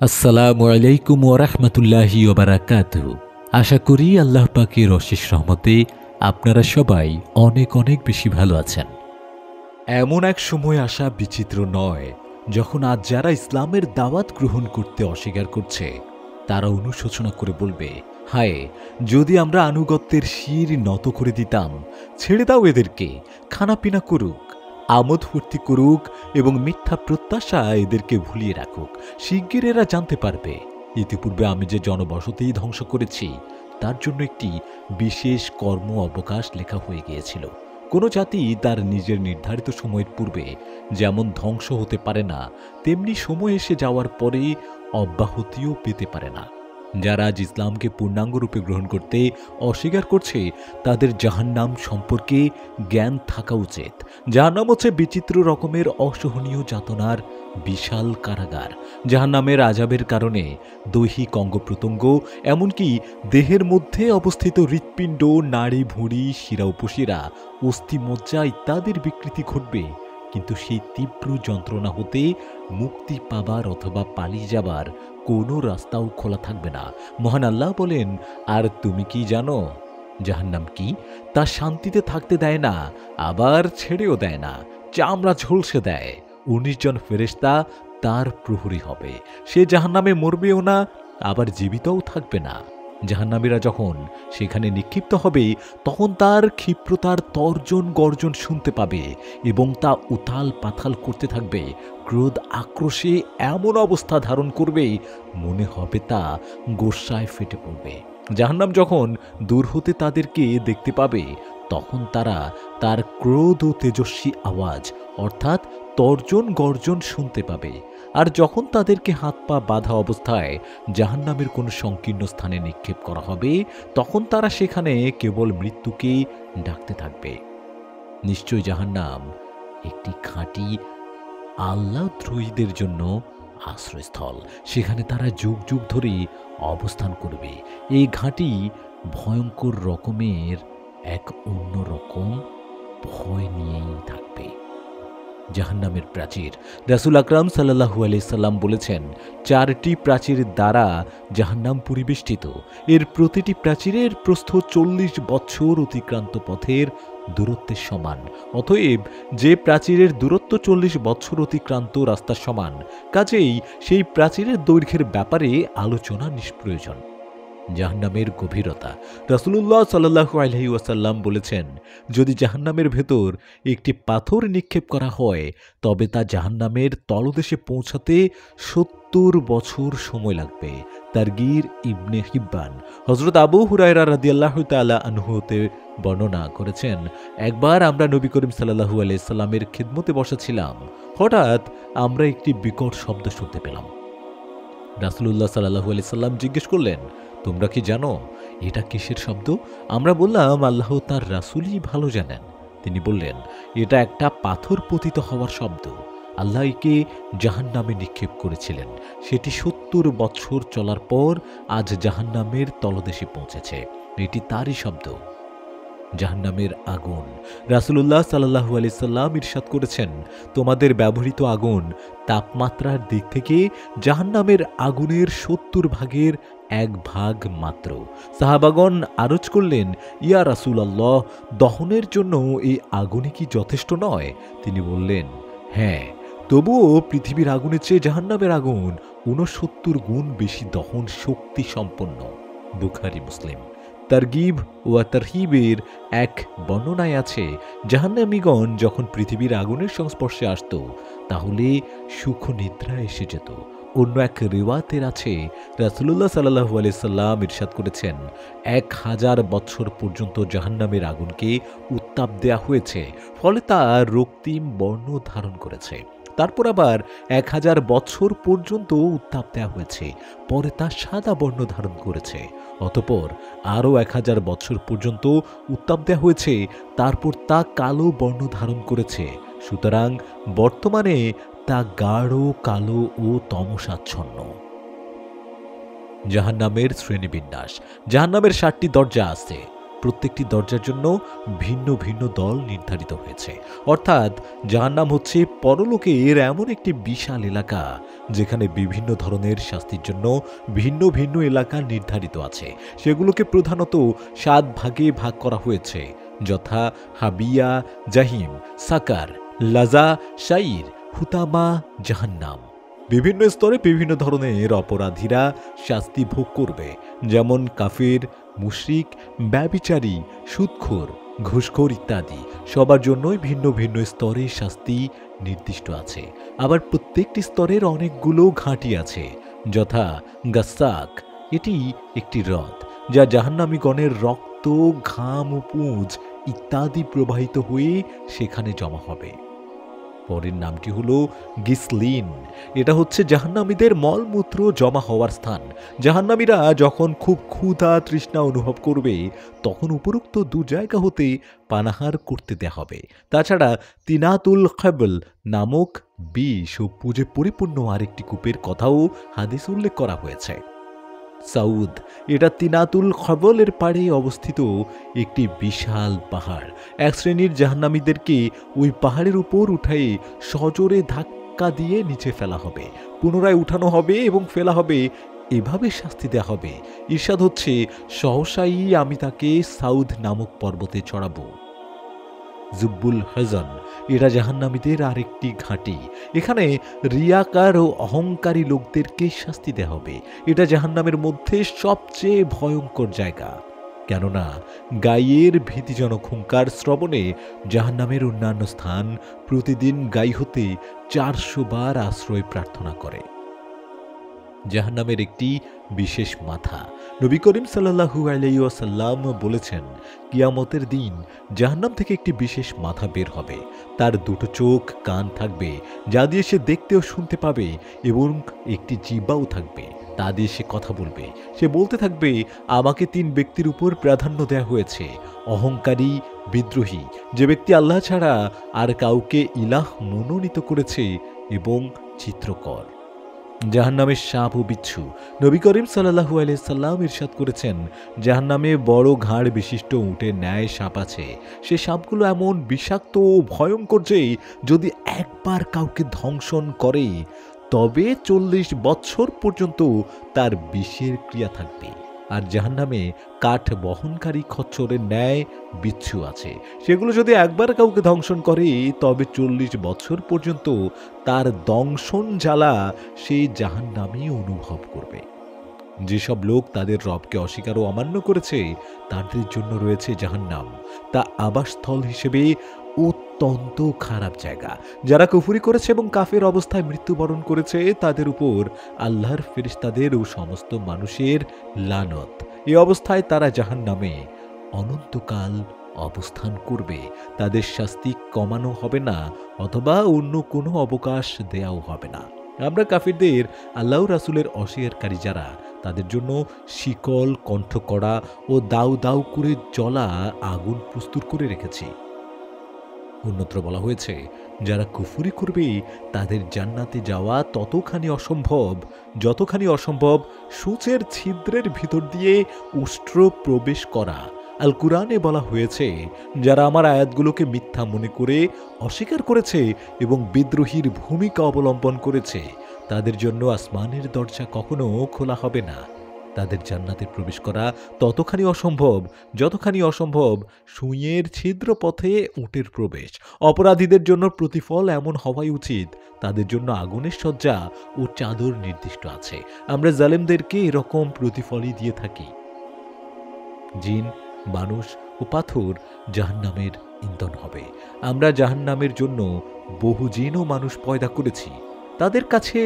আসসালামু আলাইকুম ওয়া রাহমাতুল্লাহি ওয়া বারাকাতুহু। আশা করি আল্লাহ পাকের অশেষ রহমতে আপনারা সবাই অনেক অনেক বেশি ভালো আছেন। এমন এক সময় আসা বিচিত্র নয় যখন আজ যারা ইসলামের দাওয়াত গ্রহণ করতে অস্বীকার করছে তারা অনুশোচনা করে বলবে, হায় যদি আমরা আনুগত্যের শির নত করে দিতাম। ছেড়ে দাও এদেরকে, খানাপিনা করুক, আমোদ ফুর্তি করুক এবং মিথ্যা প্রত্যাশা এদেরকে ভুলিয়ে রাখুক। শিগগির এরা জানতে পারবে ইতিপূর্বে আমি যে জনবসতি ধ্বংস করেছি তার জন্য একটি বিশেষ কর্ম অবকাশ লেখা হয়ে গিয়েছিল। কোনো জাতি তার নিজের নির্ধারিত সময়ের পূর্বে যেমন ধ্বংস হতে পারে না, তেমনি সময় এসে যাওয়ার পরে অব্যাহতিও পেতে পারে না। যারা আজ ইসলামকে পূর্ণাঙ্গ রূপে গ্রহণ করতে অস্বীকার করছে তাদের জাহান্নাম সম্পর্কে জ্ঞান থাকা উচিত। জাহান্নাম হচ্ছে বিচিত্র রকমের অসহনীয় যাতনার বিশাল কারাগার। জাহান্নামের আযাবের কারণে দৈহিক অঙ্গ প্রত্যঙ্গ, এমনকি দেহের মধ্যে অবস্থিত হৃৎপিণ্ড, নাড়ি ভুঁড়ি, শিরা উপশিরা, অস্থিমজ্জা ইত্যাদির বিকৃতি ঘটবে। কিন্তু সেই তীব্র যন্ত্রণা হতে মুক্তি পাবার অথবা পালিয়ে যাবার কোনো রাস্তাও খোলা থাকবে না। মহান আল্লাহ বলেন, আর তুমি কি জানো জাহান্নাম কি? তা শান্তিতে থাকতে দেয় না, আবার ছেড়েও দেয় না, চামড়া ঝলসে দেয়। ১৯ জন ফেরেশতা তার প্রহরী হবে। সে জাহান্নামে মরবেও না, আবার জীবিতও থাকবে না। জাহান্নামীরা যখন সেখানে নিক্ষিপ্ত হবে তখন তার ক্ষিপ্রতার তর্জন গর্জন শুনতে পাবে এবং তা উথাল পাথাল করতে থাকবে। ক্রোধ আক্রোশে এমন অবস্থা ধারণ করবে মনে হবে তা গোস্বায় ফেটে পড়বে। জাহান্নাম যখন দূর হতে তাদেরকে দেখতে পাবে তখন তারা তার ক্রোধ ও তেজস্বী আওয়াজ অর্থাৎ তর্জন গর্জন শুনতে পাবে। আর যখন তাদেরকে হাত পা বাঁধা অবস্থায় জাহান্নামের কোনো সংকীর্ণ স্থানে নিক্ষেপ করা হবে তখন তারা সেখানে কেবল মৃত্যুকে ডাকতে থাকবে। নিশ্চয় জাহান্নাম একটি খাঁটি আল্লাহদ্রোহীদের জন্য আশ্রয়স্থল। সেখানে তারা যুগ যুগ ধরে অবস্থান করবে। এই ঘাঁটি ভয়ঙ্কর রকমের এক অন্যরকম ভয় নিয়েই থাকবে। জাহান্নামের প্রাচীর। রাসূল আকরাম সাল্লাল্লাহু আলাইহি সাল্লাম বলেছেন, 4টি প্রাচীর দ্বারা জাহান্নাম পরিবেষ্টিত। এর প্রতিটি প্রাচীরের প্রস্থ 40 বছর অতিক্রান্ত পথের দূরত্বের সমান। অতএব যে প্রাচীরের দূরত্ব 40 বছর অতিক্রান্ত রাস্তার সমান, কাজেই সেই প্রাচীরের দৈর্ঘ্যের ব্যাপারে আলোচনা নিষ্প্রয়োজন। জাহান্নামের গভীরতা। রাসূলুল্লাহ সাল্লাল্লাহু আলাইহি ওয়াসাল্লাম বলেছেন, যদি জাহান্নামের ভেতর একটি পাথর নিক্ষেপ করা হয় তবে তা জাহান্নামের তলদেশে পৌঁছাতে 70 বছর সময় লাগবে। তারগীর ইবনে হিব্বান। হযরত আবু হুরায়রা রাদিয়াল্লাহু তাআলা আনহু হতে বর্ণনা করেছেন, একবার আমরা নবী করিম সাল্লাল্লাহু আলাইহি সাল্লামের খিদমতে বসেছিলাম। হঠাৎ আমরা একটি বিকট শব্দ শুনতে পেলাম। রাসূলুল্লাহ সাল্লাল্লাহু আলাইহি সাল্লাম জিজ্ঞেস করলেন, তোমরা কি জানো এটা কিসের শব্দ? আমরা বললাম, আল্লাহ তার রাসূলই ভালো জানেন। তিনি বললেন, এটা একটা পাথর পতিত হওয়ার শব্দ। আল্লাহ একে জাহান্নামে নিক্ষেপ করেছিলেন। সেটি 70 বছর চলার পর আজ জাহান্নামের তলদেশে পৌঁছেছে। এটি তারই শব্দ। জাহান্নামের আগুন। রাসূলুল্লাহ সাল্লাল্লাহু আলাইহি সাল্লাম ইরশাদ করেছেন, তোমাদের ব্যবহৃত আগুন তাপমাত্রার দিক থেকে জাহান্নামের আগুনের 70 ভাগের 1 ভাগ মাত্র। সাহাবাগণ আরজ করলেন, ইয়া রাসূলুল্লাহ, দহনের জন্য এই আগুনই কি যথেষ্ট নয়? তিনি বললেন, হ্যাঁ, তবুও পৃথিবীর আগুনের চেয়ে জাহান্নামের আগুন 69 গুণ বেশি দহন শক্তি সম্পন্ন। বুখারী মুসলিম। তারগিব ওয়া তারহিবের এক বর্ণনায় আছে, জাহান্নামীগণ যখন পৃথিবীর আগুনের সংস্পর্শে আসত তাহলে সুখ নিদ্রা এসে যেত। অন্য এক রিওয়ায়াতের আছে, রাসূলুল্লাহ সাল্লাল্লাহু আলাইহি সাল্লাম ইরশাদ করেছেন, 1000 বছর পর্যন্ত জাহান্নামের আগুনকে উত্তাপ দেয়া হয়েছে, ফলে তা রক্তিম বর্ণ ধারণ করেছে। তারপর আবার 1000 বছর পর্যন্ত উত্তাপ দেওয়া হয়েছে, পরে তা সাদা বর্ণ ধারণ করেছে। অতঃপর আরও 1000 বছর পর্যন্ত উত্তাপ দেওয়া হয়েছে, তারপর তা কালো বর্ণ ধারণ করেছে। সুতরাং বর্তমানে তা গাঢ় কালো ও তমসাচ্ছন্ন। জাহান্নামের শ্রেণীবিন্যাস। জাহান্নামের 7টি দরজা আছে। প্রত্যেকটি দরজার জন্য ভিন্ন ভিন্ন দল নির্ধারিত হয়েছে। অর্থাৎ জাহান্নাম হচ্ছে পরলোকের এমন একটি বিশাল এলাকা যেখানে বিভিন্ন ধরনের শাস্তির জন্য ভিন্ন ভিন্ন এলাকা নির্ধারিত আছে। সেগুলোকে প্রধানত 7 ভাগে ভাগ করা হয়েছে, যথা হাবিয়া, জাহিম, সাকার, লাজা, শাইর, হুতামা, জাহান্নাম। বিভিন্ন স্তরে বিভিন্ন ধরনের অপরাধীরা শাস্তি ভোগ করবে, যেমন কাফির, মুশরিক, ব্যভিচারী, সুদখোর, ঘুষখোর ইত্যাদি। সবার জন্যই ভিন্ন ভিন্ন স্তরে শাস্তি নির্দিষ্ট আছে। আবার প্রত্যেকটি স্তরের অনেকগুলো ঘাঁটি আছে, যথা গাস্সাক, এটি একটি হ্রদ যা জাহান্নামীগণের রক্ত, ঘাম ও পুঁজ ইত্যাদি প্রবাহিত হয়ে সেখানে জমা হবে। পরের নামটি হলো গিসলিন। এটা হচ্ছে জাহান্নামীদের মলমূত্র জমা হওয়ার স্থান। জাহান্নামীরা যখন খুব ক্ষুধা তৃষ্ণা অনুভব করবে তখন উপরোক্ত 2 জায়গা হতে পানাহার করতে দেয়া হবে। তাছাড়া তিনাতুল খাবল নামক বিষ ও পুঁজে পরিপূর্ণ আরেকটি কূপের কথাও হাদিসে উল্লেখ করা হয়েছে। সাউদ, এটা তিনাতুল খবলের পাড়ে অবস্থিত একটি বিশাল পাহাড়। এক শ্রেণীর জাহান্নামীদেরকে ওই পাহাড়ের উপর উঠায়ে সজোরে ধাক্কা দিয়ে নিচে ফেলা হবে, পুনরায় উঠানো হবে এবং ফেলা হবে, এভাবে শাস্তি দেওয়া হবে। ঈর্ষাদ হচ্ছে, সহসাই আমি তাকে সাউদ নামক পর্বতে চড়াবো। জুব্বুল হজন, এরা জাহান্নামীদের আরেকটি ঘাঁটি। এখানে রিয়াকার ও অহংকারী লোকদেরকে শাস্তি দেওয়া হবে। এটা জাহান্নামের মধ্যে সবচেয়ে ভয়ঙ্কর জায়গা, কেননা গাইয়ের ভীতিজনক হুঙ্কার শ্রবণে জাহান্নামের অন্যান্য স্থান প্রতিদিন গাই হতে 400 বার আশ্রয় প্রার্থনা করে। জাহান্নামের একটি বিশেষ মাথা। নবী করিম সাল্লাল্লাহু আলাইহি ওয়াসাল্লাম বলেছেন, কিয়ামতের দিন জাহান্নাম থেকে একটি বিশেষ মাথা বের হবে। তার 2টো চোখ, কান থাকবে যা দিয়ে সে দেখতে ও শুনতে পাবে, এবং একটি জিহ্বাও থাকবে, তা দিয়ে সে কথা বলবে। সে বলতে থাকবে, আমাকে 3 ব্যক্তির উপর প্রাধান্য দেয়া হয়েছে: অহংকারী, বিদ্রোহী, যে ব্যক্তি আল্লাহ ছাড়া আর কাউকে ইলাহ মনোনীত করেছে, এবং চিত্রকর। জাহান্নামের সাপ ও বিচ্ছু। নবী করিম সাল্লাল্লাহু আলাইহি সাল্লাম ইরশাদ করেছেন, জাহান্নামে বড় ঘাড় বিশিষ্ট উটের ন্যায় সাপ আছে। সে সাপগুলো এমন বিষাক্ত ও ভয়ঙ্কর যে যদি একবার কাউকে ধ্বংসন করে তবে 40 বছর পর্যন্ত তার বিষের ক্রিয়া থাকবে। আর জাহান্নামে কাঠ বহনকারী খচ্চরের ন্যায় বিচ্ছু আছে। সেগুলো যদি একবার কাউকে ধ্বংসন করে তবে 40 বছর পর্যন্ত তার দংশন জ্বালা সেই জাহান্নামী অনুভব করবে। যেসব লোক তাদের রবকে অস্বীকার ও অমান্য করেছে তাদের জন্য রয়েছে জাহান্নাম, তা আবাসস্থল হিসেবে অত্যন্ত খারাপ জায়গা। যারা কুফরি করেছে এবং কাফের অবস্থায় মৃত্যুবরণ করেছে তাদের উপর আল্লাহর ফেরেশতাদের ও সমস্ত মানুষের লানত। এই অবস্থায় তারা জাহান্নামে অনন্তকাল অবস্থান করবে। তাদের শাস্তি কমানো হবে না অথবা অন্য কোনো অবকাশ দেয়াও হবে না। আমরা কাফিরদের আল্লাহ রাসূলের অস্বীকারী যারা, তাদের জন্য শিকল, কণ্ঠকড়া ও দাউ দাউ করে জ্বলা আগুন প্রস্তুত করে রেখেছি। অন্যত্র বলা হয়েছে, যারা কুফরি করবে তাদের জান্নাতে যাওয়া ততখানি অসম্ভব যতখানি অসম্ভব সূচের ছিদ্রের ভিতর দিয়ে উষ্ট্র প্রবেশ করা। আল কুরআনে বলা হয়েছে, যারা আমার আয়াতগুলোকে মিথ্যা মনে করে অস্বীকার করেছে এবং বিদ্রোহীর ভূমিকা অবলম্বন করেছে তাদের জন্য আসমানের দরজা কখনো খোলা হবে না। তাদের জান্নাতে প্রবেশ করা ততখানি অসম্ভব যতখানি অসম্ভব সুঁইয়ের ছিদ্র পথে উটের প্রবেশ। অপরাধীদের জন্য প্রতিফল এমন হওয়াই উচিত তাদের জন্য আগুনের শয্যা ও চাদর নির্দিষ্ট আছে। আমরা জালেমদেরকে এরকম প্রতিফলই দিয়ে থাকি। জিন, মানুষ ও পাথর জাহান্নামের ইন্ধন হবে। আমরা জাহান্নামের জন্য বহু জিন ও মানুষ পয়দা করেছি। তাদের কাছে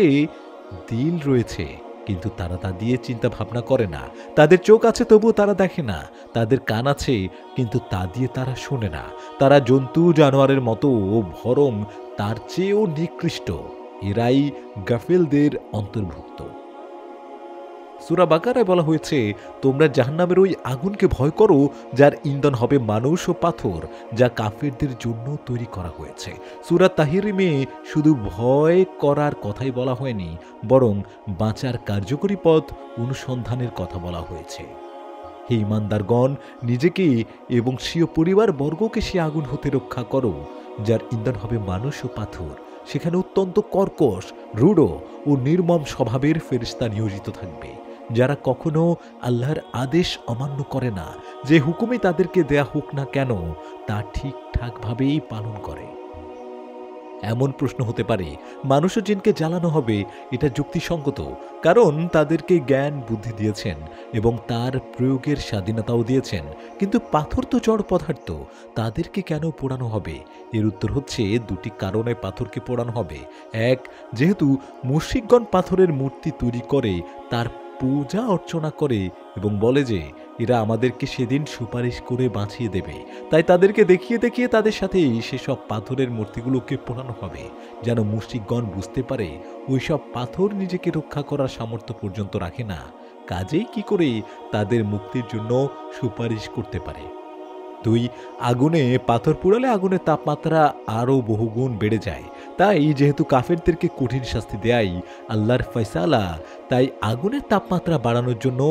দিল রয়েছে কিন্তু তারা তা দিয়ে চিন্তা ভাবনা করে না। তাদের চোখ আছে তবুও তারা দেখে না। তাদের কান আছে কিন্তু তা দিয়ে তারা শোনে না। তারা জন্তু জানোয়ারের মতো, বরং তার চেয়েও নিকৃষ্ট। এরাই গাফেলদের অন্তর্ভুক্ত। সূরা বাকারায় বলা হয়েছে, তোমরা জাহান্নামের ওই আগুনকে ভয় করো যার ইন্ধন হবে মানুষ ও পাথর, যা কাফেরদের জন্য তৈরি করা হয়েছে। সূরা তাহরিমে শুধু ভয় করার কথাই বলা হয়নি, বরং বাঁচার কার্যকরী পথ অনুসন্ধানের কথা বলা হয়েছে। হে ঈমানদারগণ, নিজেকে এবং স্বীয় পরিবার বর্গকে সে আগুন হতে রক্ষা করো, যার ইন্ধন হবে মানুষ ও পাথর। সেখানে অত্যন্ত কর্কশ, রূঢ় ও নির্মম স্বভাবের ফেরেশতা নিয়োজিত থাকবে, যারা কখনো আল্লাহর আদেশ অমান্য করে না। যে হুকুমই তাদেরকে দেয়া হোক না কেন, তা ঠিকঠাকভাবেই পালন করে। এমন প্রশ্ন হতে পারে, মানুষ ও জিনকে জ্বালানো হবে, এটা যুক্তিসঙ্গত, কারণ তাদেরকে জ্ঞান বুদ্ধি দিয়েছেন এবং তার প্রয়োগের স্বাধীনতাও দিয়েছেন। কিন্তু পাথর তো জড় পদার্থ, তাদেরকে কেন পোড়ানো হবে? এর উত্তর হচ্ছে, দুটি কারণে পাথরকে পোড়ানো হবে। এক, যেহেতু মুশরিকগণ পাথরের মূর্তি তৈরি করে, তার পূজা অর্চনা করে এবং বলে যে এরা আমাদেরকে সেদিন সুপারিশ করে বাঁচিয়ে দেবে, তাই তাদেরকে দেখিয়ে দেখিয়ে তাদের সাথে সেসব পাথরের মূর্তিগুলোকে পোড়ানো হবে, যেন মুশরিকগণ বুঝতে পারে ওইসব পাথর নিজেকে রক্ষা করার সামর্থ্য পর্যন্ত রাখে না, কাজেই কি করে তাদের মুক্তির জন্য সুপারিশ করতে পারে। দুই, আগুনে পাথর পোড়ালে আগুনের তাপমাত্রা আরও বহুগুণ বেড়ে যায়। তাই যেহেতু কাফেরদেরকে কঠিন শাস্তি দেয় আল্লাহর ফয়সালা, তাই আগুনের তাপমাত্রা বাড়ানোর জন্য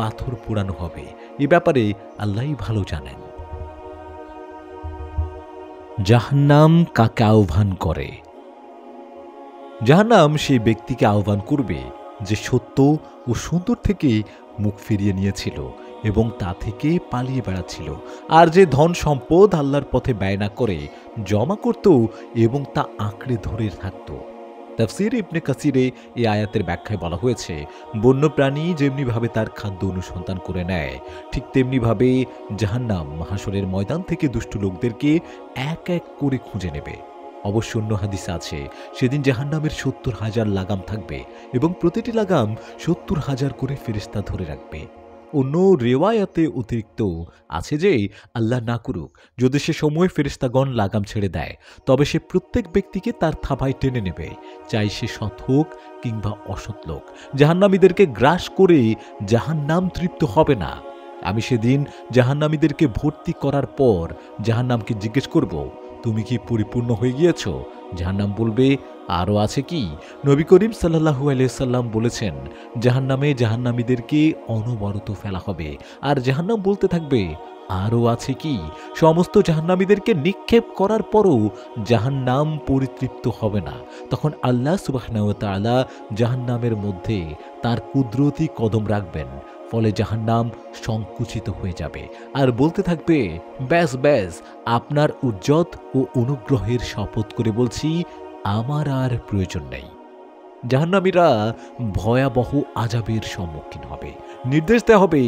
পাথর পোড়ানো হবে। এ ব্যাপারে আল্লাহই ভালো জানেন। জাহান্নাম কাকে আহ্বান করে? জাহান্নাম সেই ব্যক্তিকে আহ্বান করবে যে সত্য ও সুন্দর থেকে মুখ ফিরিয়ে নিয়েছিল এবং তা থেকে পালিয়ে বেড়াচ্ছিল, আর যে ধন সম্পদ আল্লাহর পথে ব্যয় না করে জমা করত এবং তা আঁকড়ে ধরে থাকত। তাফসীর ইবনে কাসিরে এই আয়াতের ব্যাখ্যায় বলা হয়েছে, বন্যপ্রাণী যেমনিভাবে তার খাদ্য অনুসন্ধান করে নেয়, ঠিক তেমনিভাবে জাহান্নাম হাসরের ময়দান থেকে দুষ্ট লোকদেরকে এক এক করে খুঁজে নেবে। অবশ্য অন্য হাদিসে আছে, সেদিন জাহান্নামের ৭০,০০০ লাগাম থাকবে এবং প্রতিটি লাগাম ৭০,০০০ করে ফেরেশতা ধরে রাখবে। অন্য রেওয়ায়াতে অতিরিক্ত আছে যে আল্লাহ না করুক, যদি সে সময় ফেরেশতাগণ লাগাম ছেড়ে দেয়, তবে সে প্রত্যেক ব্যক্তিকে তার থাবায় টেনে নেবে, চাই সে সৎ হোক কিংবা অসৎ লোক। জাহান্নামীদেরকে গ্রাস করে জাহান্নাম তৃপ্ত হবে না। আমি সেদিন জাহান্নামীদেরকে ভর্তি করার পর জাহান্নামকে জিজ্ঞেস করব, তুমি কি পরিপূর্ণ হয়ে গিয়েছ? জাহান্নাম বলবে, আরও আছে কি? নবী করিম সাল্লাল্লাহু আলাইহি সাল্লাম বলেছেন, জাহান্নামে জাহান্নামীদেরকে অনবরত ফেলা হবে, আর জাহান্নাম বলতে থাকবে, আরও আছে কি? সমস্ত জাহান্নামীদেরকে নিক্ষেপ করার পরও জাহান্নাম পরিতৃপ্ত হবে না। তখন আল্লাহ সুবহানাহু ওয়া তাআলা জাহান্নামের মধ্যে তার কুদরতি কদম রাখবেন, ফলে জাহান্নাম সংকুচিত হয়ে যাবে আর বলতে থাকবে, ব্যাস ব্যাস, আপনার উজ্জত ও অনুগ্রহের শপথ করে বলছি, আমার আর প্রয়োজন নেই। জাহান্নামীরা ভয়াবহ আযাবের সম্মুখীন হবে। নির্দেশ দেওয়া হবে,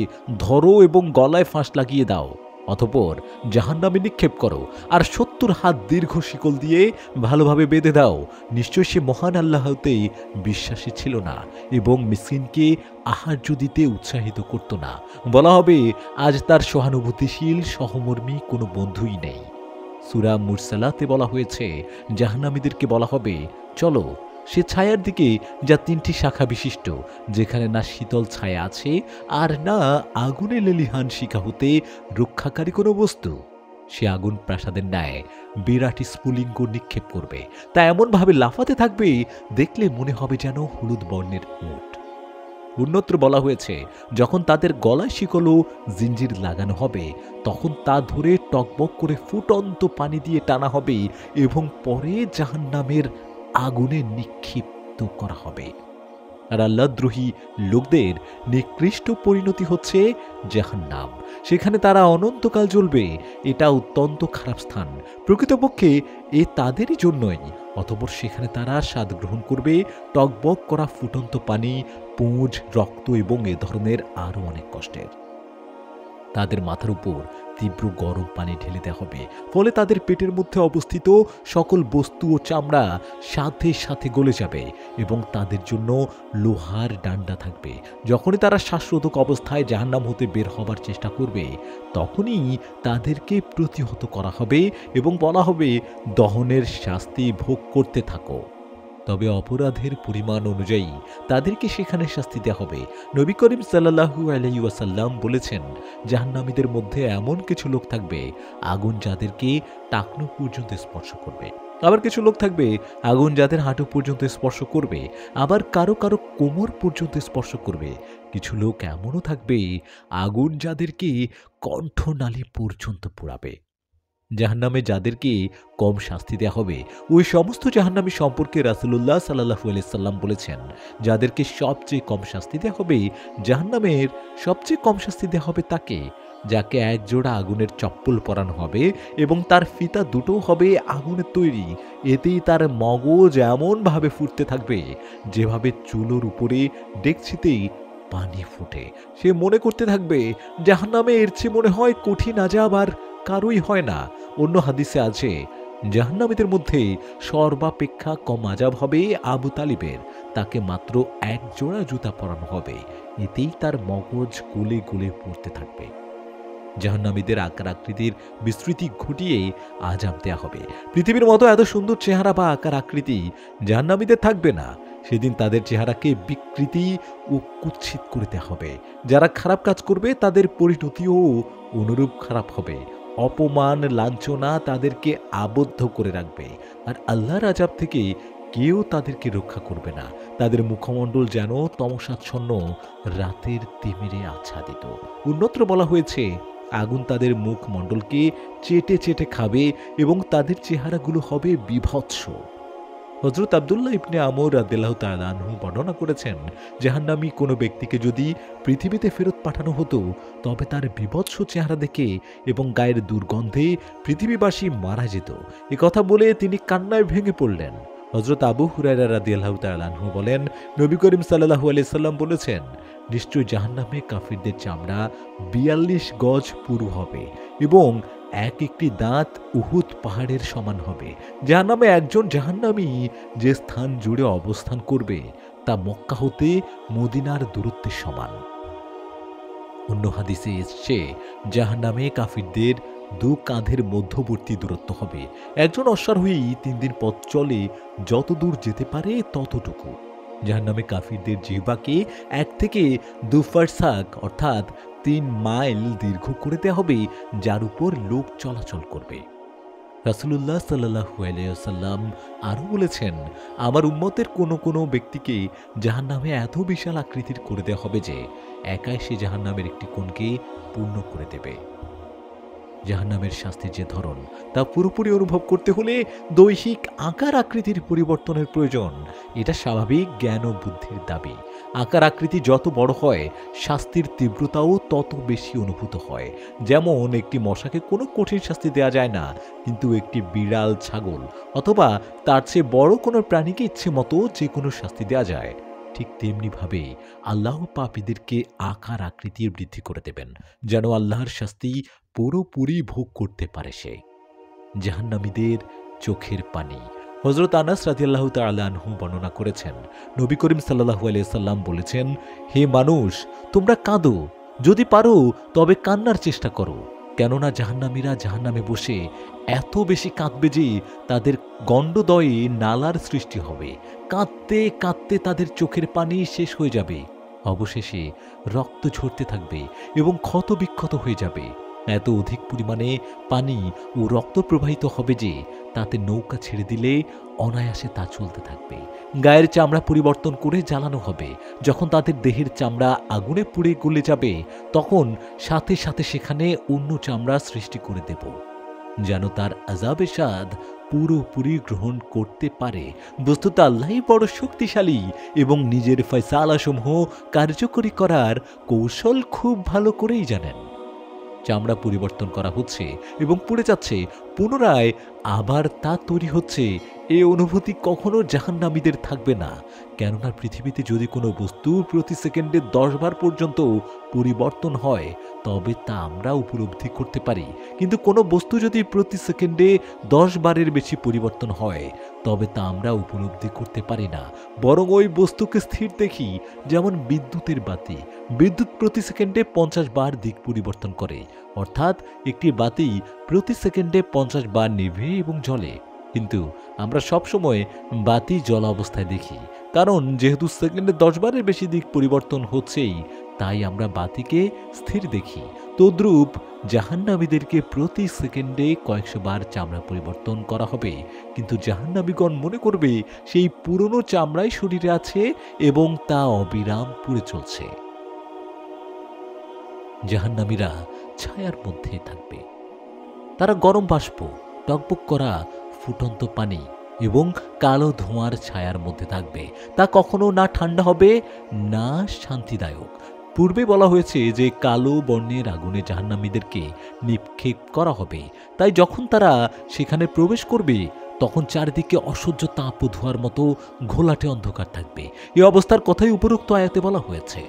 ধরো এবং গলায় ফাঁস লাগিয়ে দাও, অতঃপর জাহান্নামে নিক্ষেপ করো আর ৭০ হাত দীর্ঘ শিকল দিয়ে ভালোভাবে বেঁধে দাও। নিশ্চয় সে মহান আল্লাহতেই বিশ্বাসী ছিল না এবং মিসকিনকে আহার্য দিতে উৎসাহিত করত না। বলা হবে, আজ তার সহানুভূতিশীল সহমর্মী কোনো বন্ধুই নেই। সূরা মুরসালাতে বলা হয়েছে, জাহান্নামীদেরকে বলা হবে, চলো সে ছায়ার দিকে যা ৩টি শাখা বিশিষ্ট, যেখানে না শীতল ছায়া আছে আর না আগুনে লেলিহান শিখা হতে রক্ষাকারী কোনো বস্তু। সে আগুন প্রাসাদের ন্যায় বিরাট স্ফুলিঙ্গ নিক্ষেপ করবে, তা এমনভাবে লাফাতে থাকবে, দেখলে মনে হবে যেন হলুদ বর্ণের উট। অন্যত্র বলা হয়েছে, যখন তাদের গলায় শিকল ও জিঞ্জির লাগানো হবে, তখন তা ধরে টকবক করে ফুটন্ত পানি দিয়ে টানা হবে এবং পরে জাহান্নামের আগুনে নিক্ষিপ্ত করা হবে। আর আল্লাহদ্রোহী লোকদের নিকৃষ্ট পরিণতি হচ্ছে জাহান্নাম। সেখানে তারা অনন্তকাল জ্বলবে। এটা অত্যন্ত খারাপ স্থান। প্রকৃতপক্ষে এ তাদেরই জন্যই। অতঃপর সেখানে তারা স্বাদ গ্রহণ করবে টকবক করা ফুটন্ত পানি, পুঁজ, রক্ত এবং এ ধরনের আরও অনেক কষ্টের। তাদের মাথার উপর তীব্র গরম পানি ঢেলে দেওয়া হবে, ফলে তাদের পেটের মধ্যে অবস্থিত সকল বস্তু ও চামড়া সাথে সাথে গলে যাবে এবং তাদের জন্য লোহার ডান্ডা থাকবে। যখনই তারা শ্বাসরোধক অবস্থায় জাহান্নাম হতে বের হবার চেষ্টা করবে, তখনই তাদেরকে প্রতিহত করা হবে এবং বলা হবে, দহনের শাস্তি ভোগ করতে থাকো। তবে অপরাধের পরিমাণ অনুযায়ী তাদেরকে সেখানে শাস্তি দেওয়া হবে। নবী করিম সাল্লাল্লাহু আলাইহি ওয়াসাল্লাম বলেছেন, জাহান্নামীদের মধ্যে এমন কিছু লোক থাকবে, আগুন যাদেরকে টাকনু পর্যন্ত স্পর্শ করবে। আবার কিছু লোক থাকবে আগুন যাদের হাঁটু পর্যন্ত স্পর্শ করবে, আবার কারো কারো কোমর পর্যন্ত স্পর্শ করবে। কিছু লোক এমনও থাকবে আগুন যাদেরকে কণ্ঠনালী পর্যন্ত পোড়াবে। জাহান্নামে যাদেরকে কম শাস্তি দেওয়া হবে, ওই সমস্ত জাহান্নামী সম্পর্কে রাসূলুল্লাহ সাল্লাল্লাহু আলাইহি সাল্লাম বলেছেন, যাদেরকে সবচেয়ে কম শাস্তি দেওয়া হবে, জাহান্নামের সবচেয়ে কম শাস্তি দেওয়া হবে তাকে, যাকে এক জোড়া আগুনের চপ্পল পরানো হবে এবং তার ফিতা দুটো হবে আগুনের তৈরি। এতেই তার মগজ এমনভাবে ফুটতে থাকবে যেভাবে চুলোর উপরে ডেকচিতেই পানি ফুটে। সে মনে করতে থাকবে জাহান্নামে এর চেয়ে মনে হয় কঠিন আযাব আর কারোই হয় না। অন্য হাদিসে আছে জাহান্নামীদের মধ্যে সর্বাপেক্ষা কম আযাব হবে আবু তালিবের, তাকে মাত্র এক জোড়া জুতা পরানো হবে, এতেই তার মগজ গলে গলে পড়তে থাকবে। জাহান্নামীদের আকার আকৃতির বিস্তৃতি ঘটিয়ে আযাব দেয়া হবে। পৃথিবীর মতো এত সুন্দর চেহারা বা আকার আকৃতি জাহান্নামীদের থাকবে না। সেদিন তাদের চেহারাকে বিকৃতি ও কুৎসিত করতে হবে। যারা খারাপ কাজ করবে তাদের পরিণতিও অনুরূপ খারাপ হবে। অপমান লাঞ্ছনা তাদেরকে আবদ্ধ করে রাখবে, আর আল্লাহর আযাব থেকে কেউ তাদেরকে রক্ষা করবে না। তাদের মুখমণ্ডল যেন তমসাচ্ছন্ন রাতের তিমিরে আচ্ছাদিত। অন্যত্র বলা হয়েছে আগুন তাদের মুখমণ্ডলকে চেটে চেটে খাবে এবং তাদের চেহারাগুলো হবে বিভৎস। হযরত আব্দুল্লাহ ইবনে আমর রাদিয়াল্লাহু তাআলা আনহু বর্ণনা করেছেন, জাহান্নামী কোনো ব্যক্তিকে যদি পৃথিবীতে ফেরত পাঠানো হতো, তবে তার বিভৎস চেহারা দেখে এবং গায়ের দুর্গন্ধে পৃথিবীবাসী মারা যেত। এ কথা বলে তিনি কান্নায় ভেঙে পড়লেন। হযরত আবু হুরায়রা রাদিয়াল্লাহু তাআলা আনহু বলেন, নবী করিম সাল্লাল্লাহু আলাইহি সাল্লাম বলেছেন, নিশ্চয় জাহান্নামে কাফিরদের চামড়া ৪২ গজ পুরু হবে এবং এক একটি দাঁত উহুদ পাহাড়ের সমান হবে। জাহান্নামে একজন জাহান্নামী যে স্থান জুড়ে অবস্থান করবে তা মক্কা হতে মদিনার দূরত্বের সমান। অন্য হাদিসে এসছে জাহান্নামে কাফিরদের দু কাঁধের মধ্যবর্তী দূরত্ব হবে। একজন অশ্বারোহী ৩ দিন পথ চলে যত দূর যেতে পারে ততটুকু। জাহান্নামে কাফিরদের জিহ্বাকে ১ থেকে ২ ফারসাখ অর্থাৎ ৩ মাইল দীর্ঘ করে দেওয়া হবে, যার উপর লোক চলাচল করবে। রাসূলুল্লাহ সাল্লাল্লাহু আলাইহি ওয়াসাল্লাম আরও বলেছেন, আমার উম্মতের কোনো কোনো ব্যক্তিকে জাহান্নামে এত বিশাল আকৃতির করে দেওয়া হবে যে একাই সে জাহান্নামের একটি কোণকে পূর্ণ করে দেবে। জাহান্নামের শাস্তির যে ধরন তা পুরোপুরি অনুভব করতে হলে দৈহিক আকার আকৃতির পরিবর্তনের প্রয়োজন। এটা স্বাভাবিক জ্ঞান ও বুদ্ধির দাবি। আকার আকৃতি যত বড় হয়, শাস্তির তীব্রতাও তত বেশি অনুভূত হয়। যেমন একটি মশাকে কোনো কঠিন শাস্তি দেওয়া যায় না, কিন্তু একটি বিড়াল, ছাগল অথবা তার চেয়ে বড় কোনো প্রাণীকে ইচ্ছে মতো যে কোনো শাস্তি দেওয়া যায়। ঠিক তেমনিভাবে আল্লাহ পাপীদেরকে আকার আকৃতির বৃদ্ধি করে দেবেন, যেন আল্লাহর শাস্তি পুরোপুরি ভোগ করতে পারে সে। জাহান্নামীদের চোখের পানি। হযরত আনাস রাদিয়াল্লাহু তাআলা আনহু বর্ণনা করেছেন, নবী করিম সাল্লাল্লাহু আলাইহি সাল্লাম বলেছেন, হে মানুষ, তোমরা কাঁদো, যদি পারো তবে কান্নার চেষ্টা করো। কেননা জাহান্নামীরা জাহান্নামে বসে এত বেশি কাঁদবে যে তাদের গণ্ডদয়ে নালার সৃষ্টি হবে। কাঁদতে কাঁদতে তাদের চোখের পানি শেষ হয়ে যাবে। অবশেষে রক্ত ঝরতে থাকবে এবং ক্ষত বিক্ষত হয়ে যাবে। এত অধিক পরিমাণে পানি ও রক্ত প্রবাহিত হবে যে তাতে নৌকা ছেড়ে দিলে অনায়াসে তা চলতে থাকবে। গায়ের চামড়া পরিবর্তন করে জ্বালানো হবে। যখন তাদের দেহের চামড়া আগুনে পুড়ে গলে যাবে, তখন সাথে সাথে সেখানে অন্য চামড়া সৃষ্টি করে দেব, যেন তার আযাবের স্বাদ পুরোপুরি গ্রহণ করতে পারে। বস্তুত আল্লাহই বড় শক্তিশালী এবং নিজের ফয়সালাসমূহ কার্যকরী করার কৌশল খুব ভালো করেই জানেন। চামড়া পরিবর্তন করা হচ্ছে এবং পুড়ে যাচ্ছে, পুনরায় আবার তা তৈরি হচ্ছে। এই অনুভূতি কখনো জাহান্নামীদের থাকবে না। কেননা পৃথিবীতে যদি কোনো বস্তু প্রতি সেকেন্ডে 10 বার পর্যন্ত পরিবর্তন হয়, তবে তা আমরা উপলব্ধি করতে পারি। কিন্তু কোনো বস্তু যদি প্রতি সেকেন্ডে 10 বারের বেশি পরিবর্তন হয়, তবে তা আমরা উপলব্ধি করতে পারি না। বরং ওই বস্তুকে স্থির দেখি। যেমন বিদ্যুতের বাতি। বিদ্যুৎ প্রতি সেকেন্ডে 50 বার দিক পরিবর্তন করে, অর্থাৎ একটি বাতি প্রতি সেকেন্ডে 50 বার নিভে এবং জ্বলে। কিন্তু আমরা সবসময় বাতি জ্বলা অবস্থায় দেখি, কারণ যেহেতু সেকেন্ডে 10 বারের বেশি দিক পরিবর্তন হচ্ছেই, তাই আমরা বাতিকে স্থির দেখি। তদ্রূপ জাহান্নামীদেরকে প্রতি সেকেন্ডে কয়েকশো বার চামড়া পরিবর্তন করা হবে, কিন্তু জাহান্নামীগণ মনে করবে সেই পুরনো চামড়াই শরীরে আছে এবং তা অবিরাম পুড়ে চলছে। জাহান্নামীরা ছায়ার মধ্যে থাকবে। তারা গরম বাষ্প, টকবক করা ফুটন্ত পানি এবং কালো ধোঁয়ার ছায়ার মধ্যে থাকবে। তা কখনো না ঠান্ডা হবে না শান্তিদায়ক। পূর্বে বলা হয়েছে যে কালো বর্ণের আগুনে জাহান্নামীদেরকে নিক্ষেপ করা হবে। তাই যখন তারা সেখানে প্রবেশ করবে তখন চারিদিকে অসহ্য তাপ ও ধোঁয়ার মতো ঘোলাটে অন্ধকার থাকবে। এই অবস্থার কথাই উপরোক্ত আয়াতে বলা হয়েছে।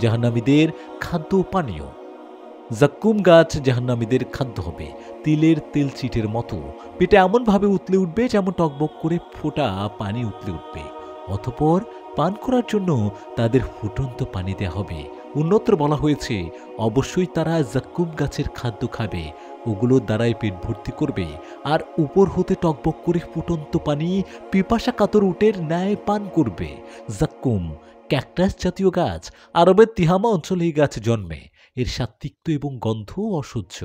জাহান্নামীদের খাদ্য পানীয়। জাক্কুম গাছ জাহান্নামীদের খাদ্য হবে। তিলের তেলচিটের মতো পেটে এমনভাবে উতলে উঠবে যেমন টকবক করে ফোটা পানি উতলে উঠবে। অতঃপর পান করার জন্য তাদের ফুটন্ত পানি দেয়া হবে। অন্যত্র বলা হয়েছে অবশ্যই তারা জাক্কুম গাছের খাদ্য খাবে, ওগুলোর দ্বারাই পেট ভর্তি করবে, আর উপর হতে টকবক করে ফুটন্ত পানি পিপাসা কাতর উটের ন্যায় পান করবে। জাক্কুম ক্যাকটাস জাতীয় গাছ। আরবের তিহামা অঞ্চলে এই গাছ জন্মে। এর স্বাদ তিক্ত এবং গন্ধ অসহ্য।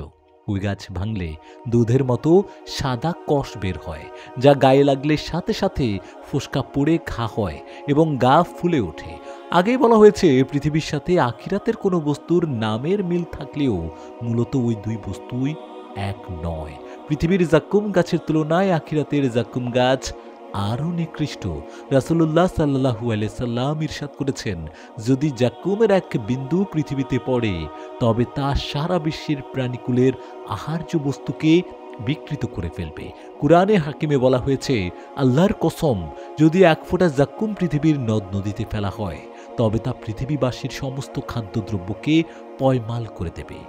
ওই গাছ ভাঙলে দুধের মতো সাদা কষ বের হয়, যা গায়ে লাগলে সাথে সাথে ফোসকা পড়ে ঘা হয় এবং গা ফুলে ওঠে। আগেই বলা হয়েছে পৃথিবীর সাথে আখিরাতের কোনো বস্তুর নামের মিল থাকলেও মূলত ওই দুই বস্তুই এক নয়। পৃথিবীর জাক্কুম গাছের তুলনায় আখিরাতের জাক্কুম গাছ আরও নিকৃষ্ট। রাসূলুল্লাহ সাল্লাল্লাহু আলাইহি সাল্লাম ইরশাদ করেছেন, যদি জাক্কুমের এক বিন্দু পৃথিবীতে পড়ে তবে তা সারা বিশ্বের প্রাণীকুলের আহার্য বস্তুকে বিকৃত করে ফেলবে। কুরআনে হাকিমে বলা হয়েছে, আল্লাহর কসম, যদি এক ফোঁটা জাক্কুম পৃথিবীর নদ নদীতে ফেলা হয় তবে তা পৃথিবীবাসীর সমস্ত খাদ্যদ্রব্যকে পয়মাল করে দেবে।